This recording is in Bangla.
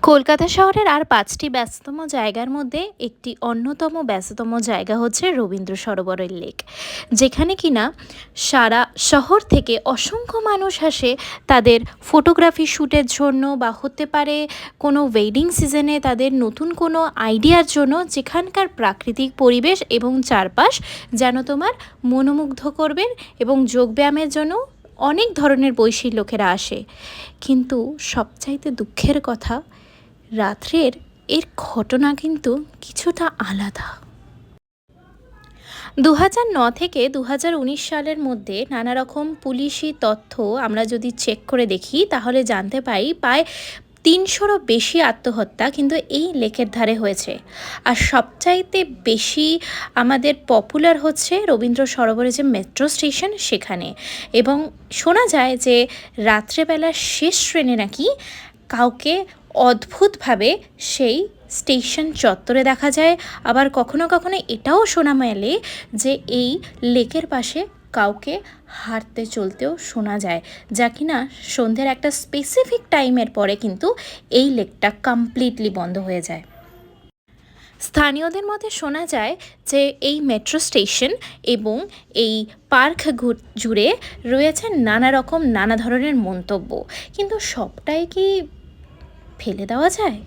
কলকাতা শহরের আর ৫টি ব্যস্ততম জায়গার মধ্যে একটি অন্যতম ব্যস্ততম জায়গা হচ্ছে রবীন্দ্র সরোবরের লেক, যেখানে কিনা সারা শহর থেকে অসংখ্য মানুষ আসে তাদের ফটোগ্রাফি শ্যুটের জন্য, বা হতে পারে কোনো ওয়েডিং সিজনে তাদের নতুন কোনো আইডিয়ার জন্য, যেখানকার প্রাকৃতিক পরিবেশ এবং চারপাশ যেন তোমার মনোমুগ্ধ করবেন। এবং যোগব্যায়ামের জন্য অনেক ধরনের বয়সী লোকেরা আসে। কিন্তু সবচাইতে দুঃখের কথা, রাত্রের এর ঘটনা কিন্তু কিছুটা আলাদা। 2009 থেকে 2019 সালের মধ্যে নানা রকম পুলিশি তথ্য আমরা যদি চেক করে দেখি, তাহলে জানতে পারি প্রায় 300রও বেশি আত্মহত্যা কিন্তু এই লেকের ধারে হয়েছে। আর সবচাইতে বেশি আমাদের পপুলার হচ্ছে রবীন্দ্র সরোবরে যে মেট্রো স্টেশন, সেখানে। এবং শোনা যায় যে রাত্রেবেলা শেষ ট্রেনে নাকি কাউকে অদ্ভুতভাবে সেই স্টেশন চত্বরে দেখা যায়। আবার কখনো কখনো এটাও শোনা মেলে যে এই লেকের পাশে কাউকে হাঁটতে চলতেও শোনা যায়, যা কিনা সন্ধ্যের একটা স্পেসিফিক টাইমের পরে কিন্তু এই লেকটা কমপ্লিটলি বন্ধ হয়ে যায়। স্থানীয়দের মধ্যে শোনা যায় যে এই মেট্রো স্টেশন এবং এই পার্ক জুড়ে রয়েছে নানা ধরনের মন্তব্য, কিন্তু সবটাই কি ফেলে দেওয়া যায়?